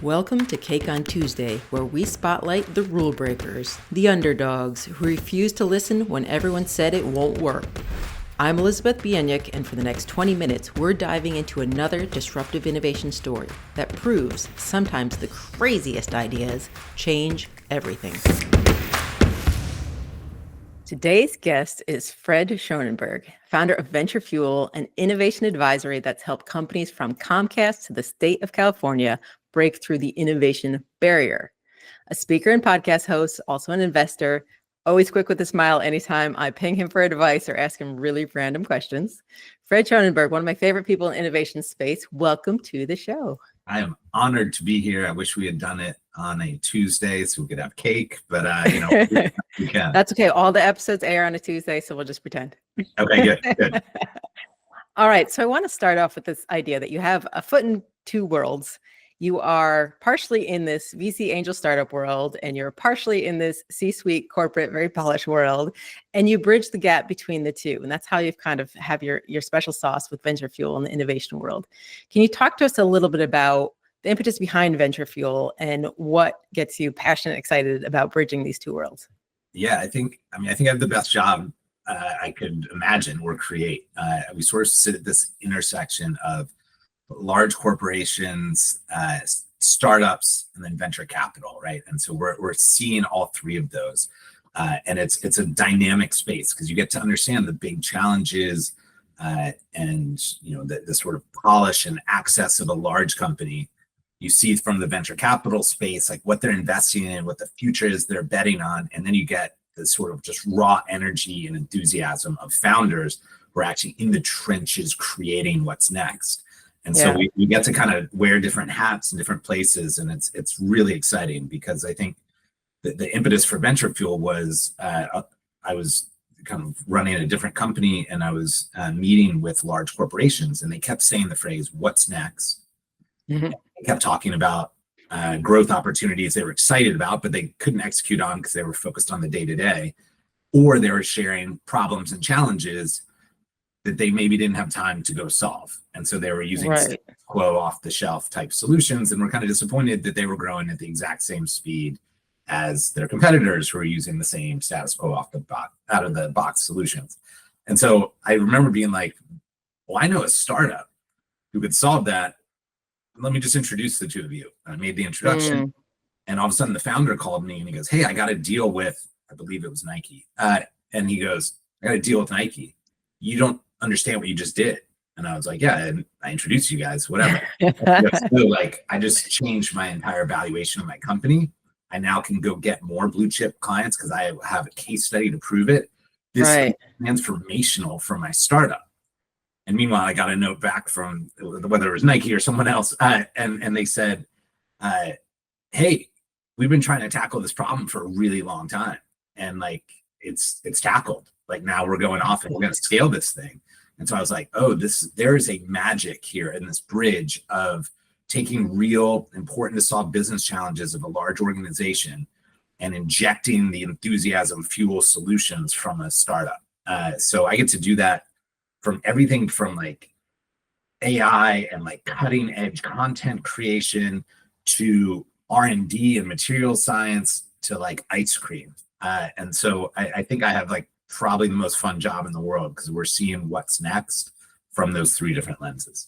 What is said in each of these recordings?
Welcome to Cake on Tuesday, where we spotlight the rule breakers, the underdogs who refuse to listen when everyone said it won't work. I'm Elizabeth Bieniek, and for the next 20 minutes, we're diving into another disruptive innovation story that proves sometimes the craziest ideas change everything. Today's guest is Fred Schonenberg, founder of Venture Fuel, an innovation advisory that's helped companies from Comcast to the state of California break through the innovation barrier. A speaker and podcast host, also an investor, always quick with a smile anytime I ping him for advice or ask him really random questions. Fred Schonenberg, one of my favorite people in innovation space. Welcome to the show. I am honored to be here. I wish we had done it on a Tuesday so we could have cake, but we can. That's okay. All the episodes air on a Tuesday, so we'll just pretend. Okay, good. All right. So I want to start off with this idea that you have a foot in two worlds. You are partially in this VC angel startup world, and you're partially in this C-suite corporate, very polished world, and you bridge the gap between the two. And that's how you've kind of have your special sauce with Venture Fuel in the innovation world. Can you talk to us a little bit about the impetus behind Venture Fuel and what gets you passionate, excited about bridging these two worlds? Yeah, I think I have the best job I could imagine or create. We sort of sit at this intersection of large corporations, startups, and then venture capital, right? And so we're seeing all three of those, and it's a dynamic space because you get to understand the big challenges, and the sort of polish and access of a large company. You see from the venture capital space, like what they're investing in, what the future is they're betting on, and then you get the sort of just raw energy and enthusiasm of founders who are actually in the trenches creating what's next. And so we get to kind of wear different hats in different places, and it's really exciting because I think the impetus for Venture Fuel was I was kind of running a different company, and I was meeting with large corporations, and they kept saying the phrase, "What's next?" Mm-hmm. They kept talking about growth opportunities they were excited about, but they couldn't execute on because they were focused on the day-to-day, or they were sharing problems and challenges that they maybe didn't have time to go solve. And so they were using status quo off-the-shelf type solutions, and were kind of disappointed that they were growing at the exact same speed as their competitors who are using the same status quo out of the box solutions. And so I remember being like, well, I know a startup who could solve that. Let me just introduce the two of you. I made the introduction, and all of a sudden the founder called me and he goes, "Hey, I got a deal with," I believe it was Nike. And he goes, "I got a deal with Nike. You don't understand what you just did." And I was like, "Yeah, and I introduced you guys, whatever." So like, I just changed my entire valuation of my company. I now can go get more blue chip clients because I have a case study to prove it. This is transformational for my startup. And meanwhile, I got a note back from whether it was Nike or someone else, and they said, "Hey, we've been trying to tackle this problem for a really long time, and like it's tackled. Like now we're going off and we're going to scale this thing." And so I was like, "Oh, there is a magic here in this bridge of taking real important to solve business challenges of a large organization and injecting the enthusiasm fuel solutions from a startup." So I get to do that from everything from like AI and like cutting edge content creation to R&D and material science to like ice cream. And so I think I have like probably the most fun job in the world because we're seeing what's next from those three different lenses.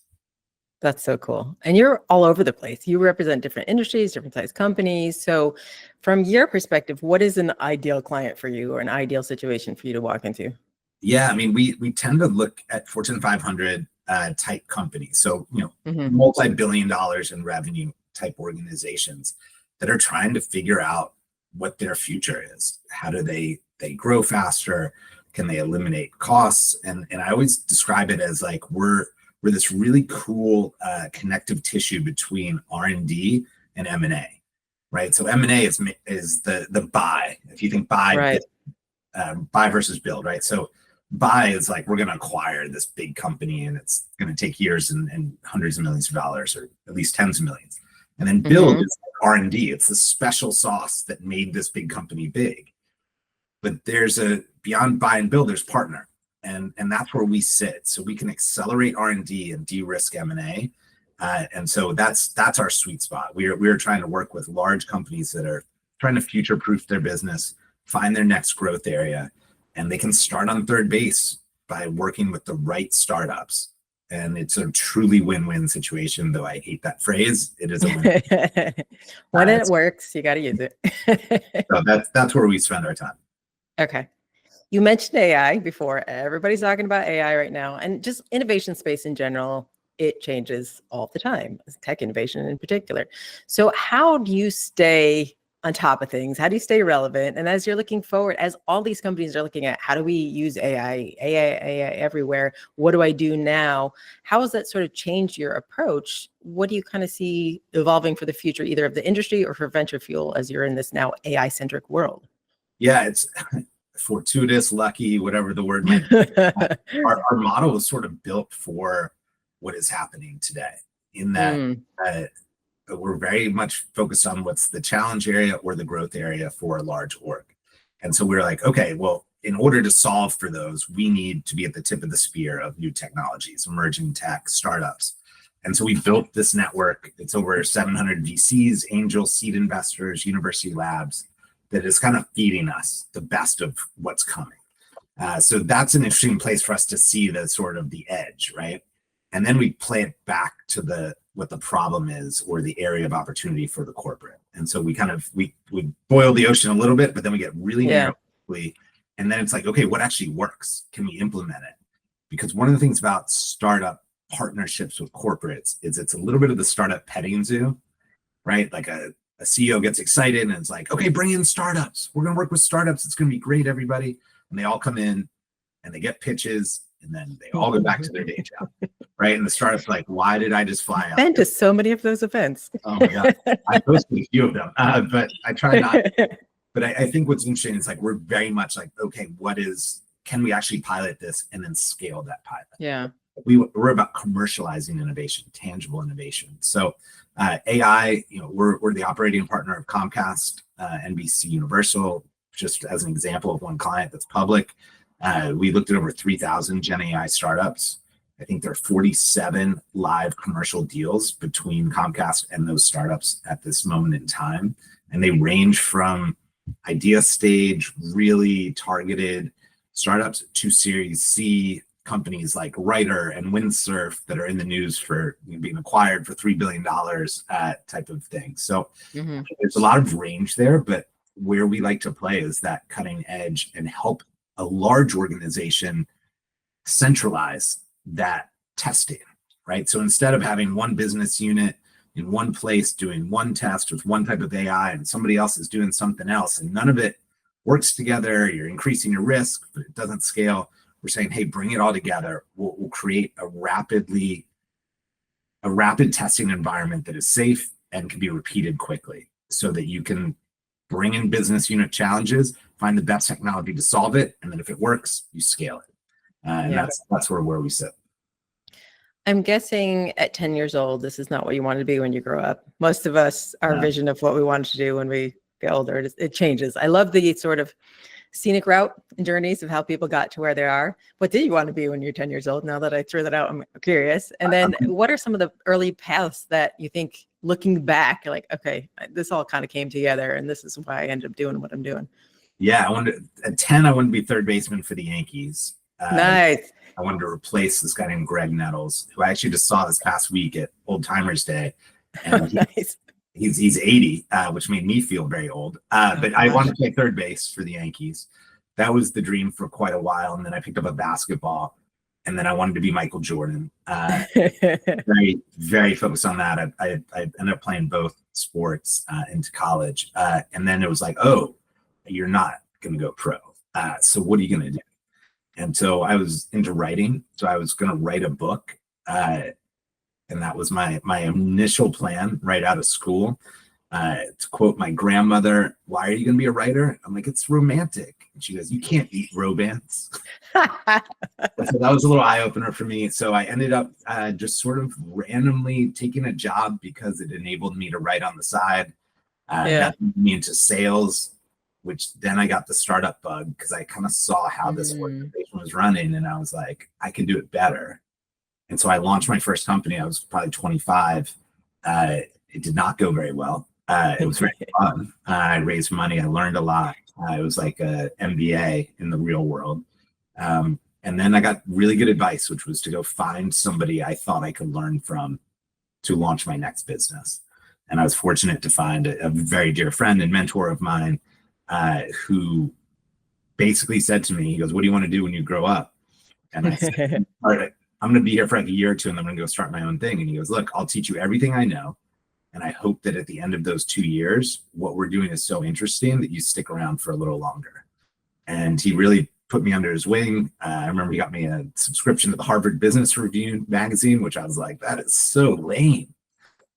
That's so cool. And you're all over the place. You represent different industries, different size companies. So from your perspective, what is an ideal client for you or an ideal situation for you to walk into? Yeah, I mean, we tend to look at Fortune 500 type companies. So, multi-billion dollars in revenue type organizations that are trying to figure out what their future is. How do they grow faster? Can they eliminate costs? And I always describe it as like we're this really cool connective tissue between R&D and M&A, right? So M&A is the buy. If you think buy versus build, right? So buy is like we're going to acquire this big company and it's going to take years and hundreds of millions of dollars, or at least tens of millions. And then build is R&D. It's the special sauce that made this big company big. But there's beyond buy and build, there's partner. And that's where we sit. So we can accelerate R&D and de-risk M&A And so that's our sweet spot. We're trying to work with large companies that are trying to future-proof their business, find their next growth area, and they can start on third base by working with the right startups. And it's a truly win-win situation, though I hate that phrase. It is a win. When it works, you got to use it. So that's where we spend our time. Okay. You mentioned AI before. Everybody's talking about AI right now, and just innovation space in general. It changes all the time, tech innovation in particular. So how do you stay on top of things? How do you stay relevant? And as you're looking forward, as all these companies are looking at, how do we use AI everywhere? What do I do now? How has that sort of changed your approach? What do you kind of see evolving for the future, either of the industry or for venture fuel, as you're in this now AI-centric world? Yeah, it's fortuitous, lucky, whatever the word might be. Our model is sort of built for what is happening today, in that we're very much focused on what's the challenge area or the growth area for a large org. And so we're like, okay, well, in order to solve for those, we need to be at the tip of the spear of new technologies, emerging tech, startups. And so we built this network. It's over 700 VCs, angel seed investors, university labs, that is kind of feeding us the best of what's coming. So that's an interesting place for us to see the sort of the edge, right? And then we play it back to what the problem is, or the area of opportunity for the corporate. And so we boil the ocean a little bit, but then we get really narrow. And then it's like, okay, what actually works? Can we implement it? Because one of the things about startup partnerships with corporates is it's a little bit of the startup petting zoo, right? Like a CEO gets excited and it's like, okay, bring in startups. We're going to work with startups. It's going to be great, everybody. And they all come in and they get pitches, and then they all go back to their day job, right? And the startup's like, why did I just fly out? Been to so many of those events. Oh my God. I posted a few of them, but I try not. But I think what's interesting is like, we're very much like, okay, can we actually pilot this and then scale that pilot? Yeah. We're about commercializing innovation, tangible innovation. So AI, we're the operating partner of Comcast, NBC Universal, just as an example of one client that's public. We looked at over 3,000 Gen AI startups. I think there are 47 live commercial deals between Comcast and those startups at this moment in time. And they range from idea stage, really targeted startups, to Series C companies like Writer and Windsurf that are in the news for being acquired for $3 billion type of thing. So there's a lot of range there, but where we like to play is that cutting edge and help a large organization centralize that testing, right? So instead of having one business unit in one place doing one test with one type of AI and somebody else is doing something else and none of it works together, you're increasing your risk, but it doesn't scale. We're saying, hey, bring it all together. We'll create a rapid testing environment that is safe and can be repeated quickly, so that you can bring in business unit challenges, find the best technology to solve it, and then if it works, you scale it. And that's where we sit. I'm guessing at 10 years old, this is not what you wanted to be when you grow up. Most of us, our vision of what we wanted to do when we get older, it changes. I love the sort of scenic route and journeys of how people got to where they are. What did you want to be when you're 10 years old? Now that I threw that out, I'm curious. And then what are some of the early paths that you think, looking back, you're like, okay, this all kind of came together and this is why I ended up doing what I'm doing? Yeah, at 10, I wanted to be third baseman for the Yankees. Nice. I wanted to replace this guy named Greg Nettles, who I actually just saw this past week at Old Timers Day. And Nice. He's 80, which made me feel very old. But I wanted to play third base for the Yankees. That was the dream for quite a while. And then I picked up a basketball, and then I wanted to be Michael Jordan. Very, very focused on that. I ended up playing both sports into college. And then it was like, oh, you're not going to go pro. So what are you going to do? And so I was into writing. So I was going to write a book. And that was my initial plan right out of school. To quote my grandmother, "Why are you going to be a writer?" I'm like, "It's romantic." And she goes, "You can't eat romance." So that was a little eye opener for me. So I ended up just sort of randomly taking a job because it enabled me to write on the side. That moved me into sales, which then I got the startup bug because I kind of saw how this organization was running, and I was like, I can do it better. And so I launched my first company. I was probably 25. It did not go very well. It was very fun. I raised money. I learned a lot. It was like a MBA in the real world. And then I got really good advice, which was to go find somebody I thought I could learn from to launch my next business. And I was fortunate to find a very dear friend and mentor of mine who basically said to me, he goes, "What do you want to do when you grow up?" And I said, "All right, I'm going to be here for like a year or two, and then I'm going to go start my own thing." And he goes, "Look, I'll teach you everything I know. And I hope that at the end of those 2 years, what we're doing is so interesting that you stick around for a little longer." And he really put me under his wing. I remember he got me a subscription to the Harvard Business Review magazine, which I was like, that is so lame.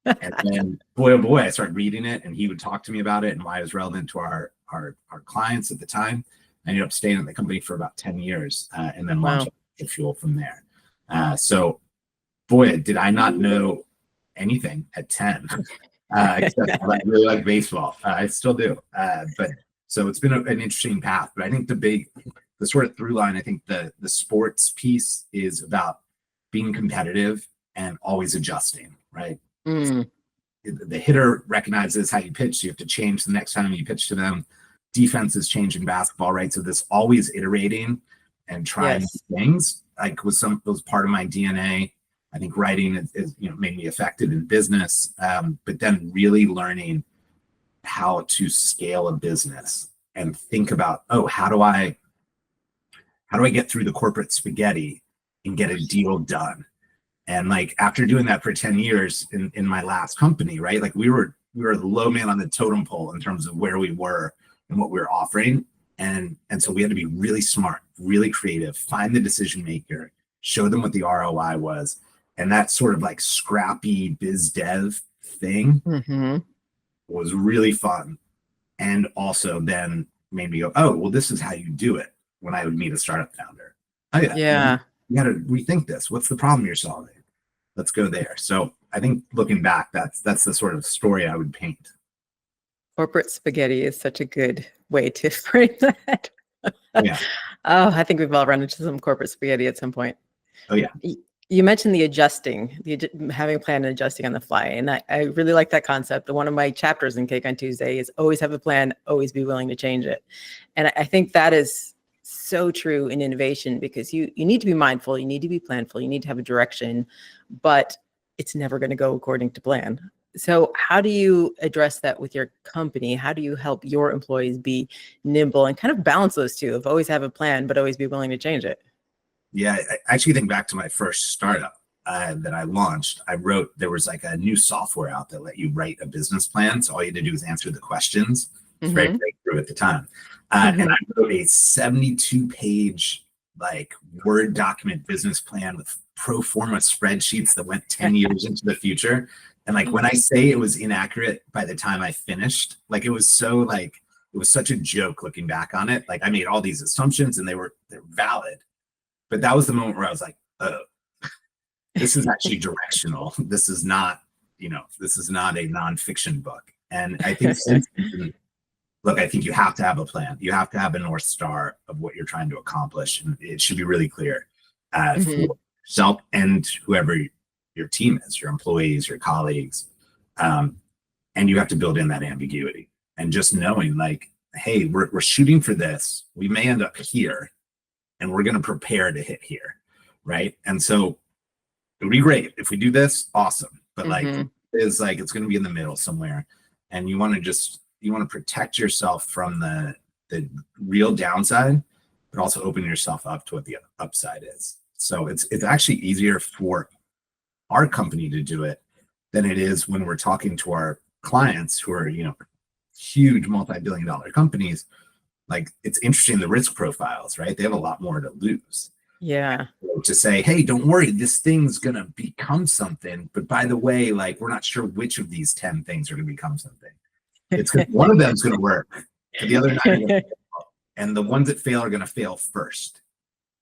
And then, boy, oh boy, I started reading it, and he would talk to me about it and why it was relevant to our clients at the time. I ended up staying at the company for about 10 years and then launched Fuel from there. So, boy, did I not know anything at 10, except I really like baseball. I still do. But so it's been an interesting path. But I think the sort of through line, I think the sports piece is about being competitive and always adjusting, right? Mm. The hitter recognizes how you pitch. So you have to change the next time you pitch to them. Defenses change in basketball, right? So this always iterating and trying new things, like was part of my DNA. I think writing is made me effective in business, but then really learning how to scale a business and think about, how do I get through the corporate spaghetti and get a deal done? And like after doing that for 10 years in my last company, right? Like we were the low man on the totem pole in terms of where we were and what we were offering. And so we had to be really smart, really creative, find the decision maker, show them what the ROI was. And that sort of like scrappy biz dev thing was really fun. And also then made me go, oh, well, this is how you do it when I would meet a startup founder. Oh yeah. You got to rethink this. What's the problem you're solving? Let's go there. So I think looking back, that's the sort of story I would paint. Corporate spaghetti is such a good way to frame that. Yeah. Oh, I think we've all run into some corporate spaghetti at some point. Oh yeah. You mentioned the having a plan and adjusting on the fly. And I really like that concept. One of my chapters in Cake on Tuesday is always have a plan, always be willing to change it. And I think that is so true in innovation, because you need to be mindful, you need to be planful, you need to have a direction, but it's never going to go according to plan. So how do you address that with your company? How do you help your employees be nimble and kind of balance those two of always have a plan, but always be willing to change it? Yeah, I actually think back to my first startup that I launched. There was like a new software out that let you write a business plan. So all you had to do is answer the questions. It's very breakthrough at the time. And I wrote a 72-page like Word document business plan with pro forma spreadsheets that went 10 years into the future. And like when I say it was inaccurate by the time I finished, like it was such a joke looking back on it. Like I made all these assumptions and they're valid. But that was the moment where I was like, oh, this is actually directional. This is not a nonfiction book. And I think I think you have to have a plan. You have to have a North Star of what you're trying to accomplish. And it should be really clear for yourself and whoever your team is, your employees, your colleagues. And you have to build in that ambiguity and just knowing like, hey, we're shooting for this. We may end up here. And we're going to prepare to hit here, right? And so it would be great if we do this, awesome. But it's going to be in the middle somewhere, and you want to protect yourself from the real downside, but also open yourself up to what the upside is. So it's actually easier for our company to do it than it is when we're talking to our clients who are huge multi-billion-dollar companies. Like it's interesting, the risk profiles, right? They have a lot more to lose. Yeah. So to say, hey, don't worry, this thing's going to become something. But by the way, like, we're not sure which of these 10 things are going to become something. It's one of them is going to work, but the other 9 are going to fail. And the ones that fail are going to fail first.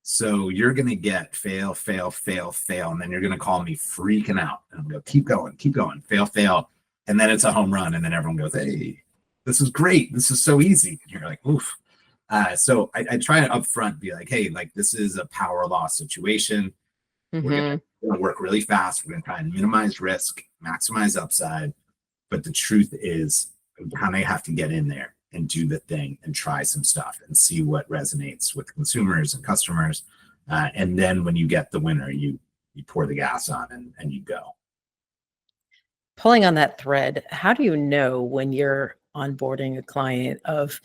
So you're going to get fail, fail, fail, fail. And then you're going to call me freaking out. And I'm going to keep going, fail, fail. And then it's a home run. And then everyone goes, hey, this is great. This is so easy. And you're like, oof. So I try to upfront be like, hey, like this is a power loss situation. We're going to going to work really fast. We're going to try and minimize risk, maximize upside. But the truth is, we kind of have to get in there and do the thing and try some stuff and see what resonates with consumers and customers. And then when you get the winner, you pour the gas on and you go. Pulling on that thread, how do you know when you're onboarding a client of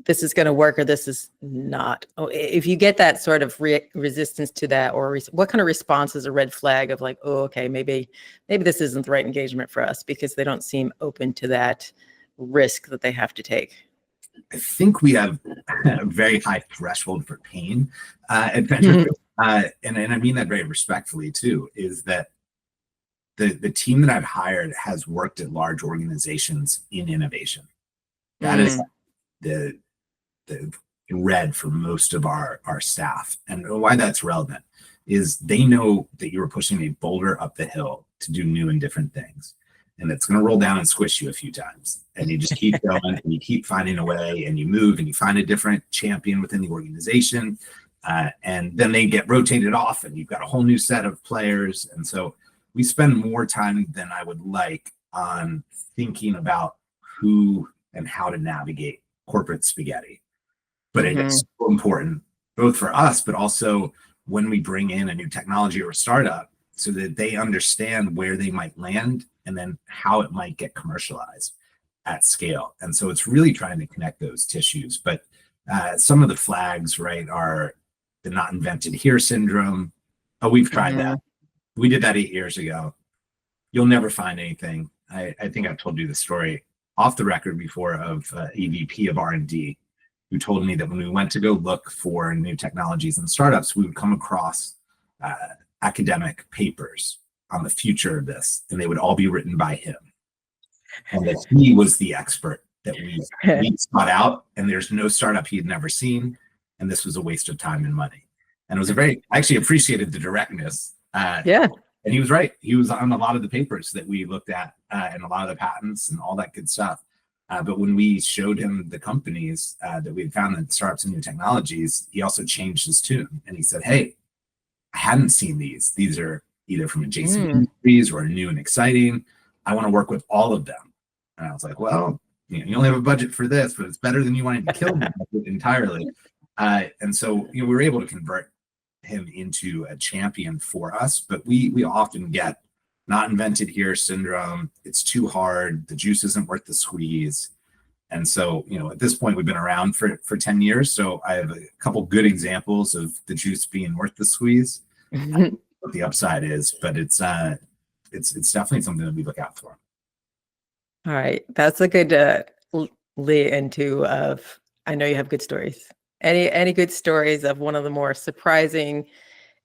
this is going to work or this is not? If you get that sort of resistance to that, or what kind of response is a red flag of like, oh, okay, maybe this isn't the right engagement for us because they don't seem open to that risk that they have to take? I think we have a very high threshold for pain at Venture. And I mean that very respectfully too, is that the team that I've hired has worked at large organizations in innovation. That is the thread for most of our staff. And why that's relevant is they know that you're pushing a boulder up the hill to do new and different things. And it's going to roll down and squish you a few times. And you just keep going and you keep finding a way and you move and you find a different champion within the organization. And then they get rotated off and you've got a whole new set of players. And so we spend more time than I would like on thinking about who and how to navigate corporate spaghetti. But it is so important, both for us, but also when we bring in a new technology or a startup, so that they understand where they might land and then how it might get commercialized at scale. And so it's really trying to connect those tissues. But some of the flags, right, are the not invented here syndrome. Oh, we've tried that. We did that 8 years ago. You'll never find anything. I think I've told you the story off the record before of EVP of R&D who told me that when we went to go look for new technologies and startups, we would come across academic papers on the future of this, and they would all be written by him. And that he was the expert that we sought out, and there's no startup he had never seen, and this was a waste of time and money. And it was I actually appreciated the directness. And he was right. He was on a lot of the papers that we looked at and a lot of the patents and all that good stuff. But when we showed him the companies that we had found in startups and new technologies, he also changed his tune. And he said, hey, I hadn't seen these. These are either from adjacent industries or new and exciting. I want to work with all of them. And I was like, well, you only have a budget for this, but it's better than you wanting to kill them entirely. And so we were able to convert him into a champion for us, but we often get not invented here syndrome. It's too hard. The juice isn't worth the squeeze. And so, at this point, we've been around for 10 years. So I have a couple good examples of the juice being worth the squeeze. What the upside is, but it's definitely something that we look out for. All right. That's a good lead into of, I know you have good stories. Any good stories of one of the more surprising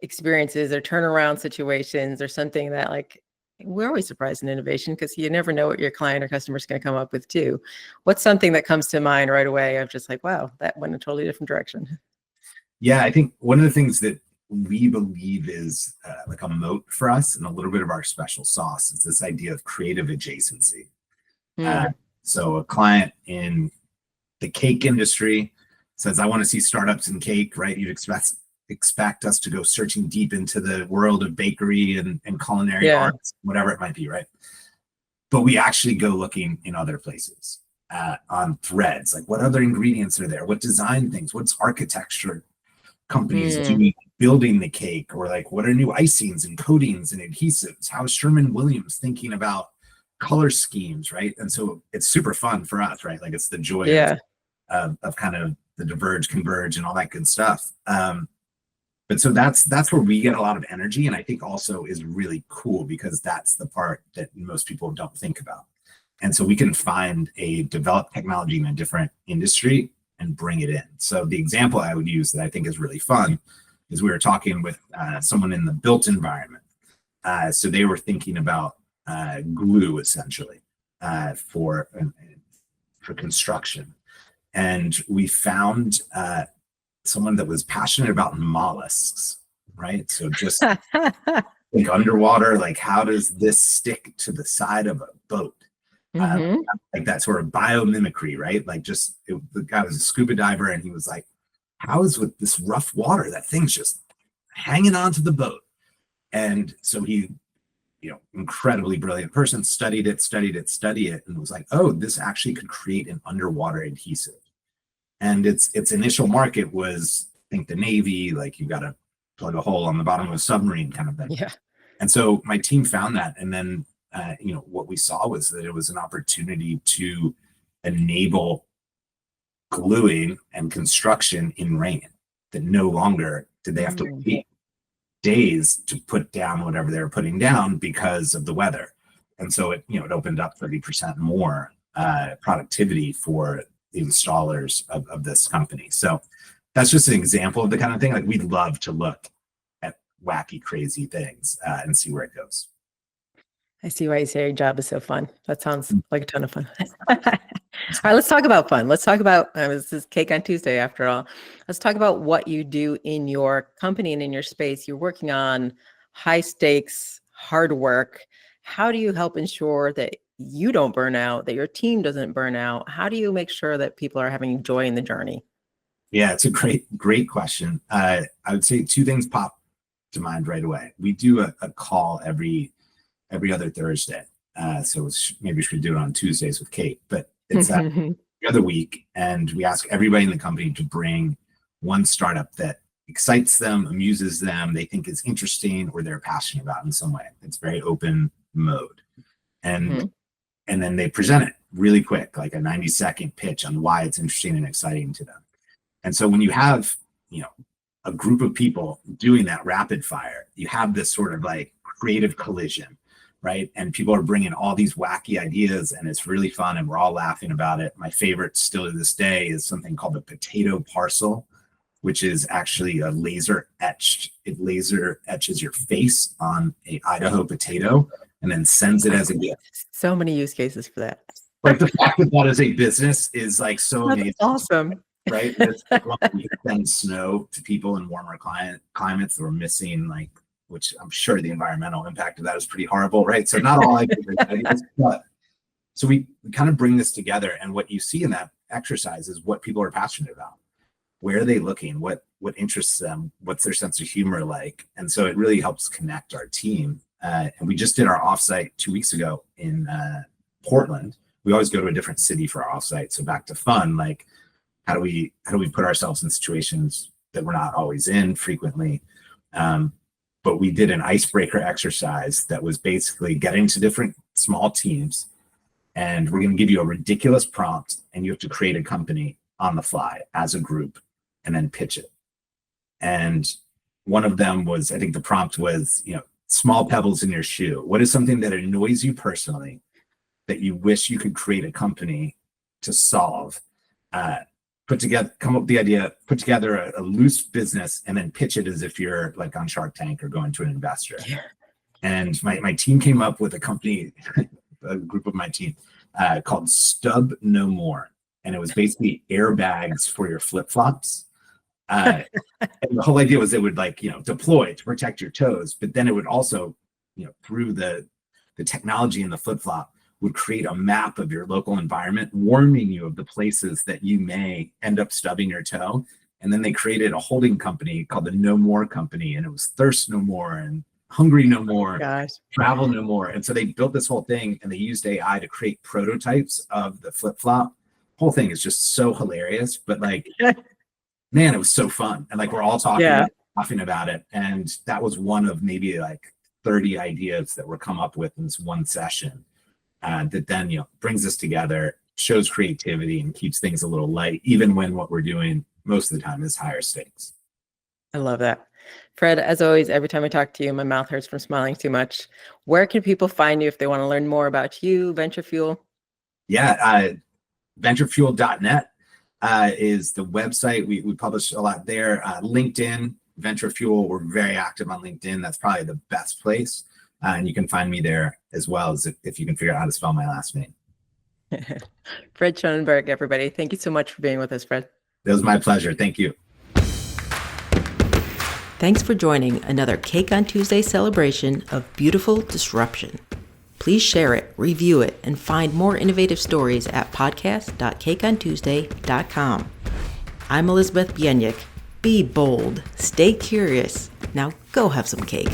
experiences or turnaround situations or something that, like, we're always surprised in innovation because you never know what your client or customer is going to come up with too. What's something that comes to mind right away of just like, wow, that went a totally different direction? Yeah, I think one of the things that we believe is like a moat for us and a little bit of our special sauce is this idea of creative adjacency. So a client in the cake industry says, I want to see startups in cake, right? You'd expect us to go searching deep into the world of bakery and culinary arts, whatever it might be, right? But we actually go looking in other places on threads, like what other ingredients are there? What design things? What's architecture companies doing building the cake? Or like, what are new icings and coatings and adhesives? How is Sherman-Williams thinking about color schemes, right? And so it's super fun for us, right? Like it's the joy of kind of the diverge, converge, and all that good stuff. But so that's where we get a lot of energy, and I think also is really cool because that's the part that most people don't think about. And so we can find a developed technology in a different industry and bring it in. So the example I would use that I think is really fun is we were talking with someone in the built environment. So they were thinking about glue essentially for construction. And we found someone that was passionate about mollusks, right? So just think underwater, like how does this stick to the side of a boat? Like that sort of biomimicry, right? Like the guy was a scuba diver and he was like, how is with this rough water, that thing's just hanging onto the boat? And so he, incredibly brilliant person, studied it, and was like, oh, this actually could create an underwater adhesive. And its initial market was, I think, the Navy, like you got to plug a hole on the bottom of a submarine kind of thing. Yeah. And so my team found that. And then, what we saw was that it was an opportunity to enable gluing and construction in rain, that no longer did they have to wait days to put down whatever they were putting down because of the weather. And so it opened up 30% more productivity for the installers of this company. So that's just an example of the kind of thing, like we'd love to look at wacky, crazy things and see where it goes. I see why you say your job is so fun. That sounds like a ton of fun. All right, let's talk about fun. Let's talk about, this is Cake on Tuesday after all. Let's talk about what you do in your company and in your space. You're working on high stakes, hard work. How do you help ensure that you don't burn out, that your team doesn't burn out? How do you make sure that people are having joy in the journey? Yeah, it's a great question. I would say two things pop to mind right away. We do a call every other Thursday. So maybe we should do it on Tuesdays with Kate, but it's every other week. And we ask everybody in the company to bring one startup that excites them, amuses them, they think is interesting, or they're passionate about in some way. It's very open mode. And then they present it really quick, like a 90-second pitch on why it's interesting and exciting to them. And so when you have, a group of people doing that rapid fire, you have this sort of like creative collision, right? And people are bringing all these wacky ideas, and it's really fun, and we're all laughing about it. My favorite still to this day is something called the potato parcel, which is actually a laser etched. It laser etches your face on a Idaho potato and then sends it as a gift. So many use cases for that. Like the fact that that is a business is like so That's amazing. awesome. Right? It's like when you send snow to people in warmer climates that were missing, like, which I'm sure the environmental impact of that is pretty horrible, right? So not all ideas, but so we kind of bring this together, and what you see in that exercise is what people are passionate about. Where are they looking? What interests them? What's their sense of humor like? And so it really helps connect our team. And we just did our offsite 2 weeks ago in Portland. We always go to a different city for our offsite. So back to fun, like how do we put ourselves in situations that we're not always in frequently? But we did an icebreaker exercise that was basically getting to different small teams, and we're going to give you a ridiculous prompt, and you have to create a company on the fly as a group and then pitch it. And one of them was, I think the prompt was, small pebbles in your shoe. What is something that annoys you personally that you wish you could create a company to solve? Come up with the idea, put together a loose business, and then pitch it as if you're like on Shark Tank or going to an investor. Yeah. And my team came up with a company, a group of my team called Stub No More. And it was basically airbags for your flip-flops. And the whole idea was it would deploy to protect your toes, but then it would also, through the technology in the flip-flop, would create a map of your local environment, warning you of the places that you may end up stubbing your toe. And then they created a holding company called the No More Company, and it was Thirst No More and Hungry No More, Travel No More. And so they built this whole thing, and they used AI to create prototypes of the flip-flop. Whole thing is just so hilarious, but man, it was so fun. And we're all laughing about it. And that was one of maybe 30 ideas that were come up with in this one session. That then brings us together, shows creativity, and keeps things a little light, even when what we're doing most of the time is higher stakes. I love that. Fred, as always, every time I talk to you, my mouth hurts from smiling too much. Where can people find you if they want to learn more about you, Venture Fuel? Yeah, venturefuel.net is the website. We publish a lot there. LinkedIn, Venture Fuel, we're very active on LinkedIn. That's probably the best place. And you can find me there as well, as if you can figure out how to spell my last name. Fred Schonenberg, everybody. Thank you so much for being with us, Fred. It was my pleasure. Thank you. Thanks for joining another Cake on Tuesday celebration of beautiful disruption. Please share it, review it, and find more innovative stories at podcast.cakeontuesday.com. I'm Elizabeth Bienik. Be bold, stay curious. Now go have some cake.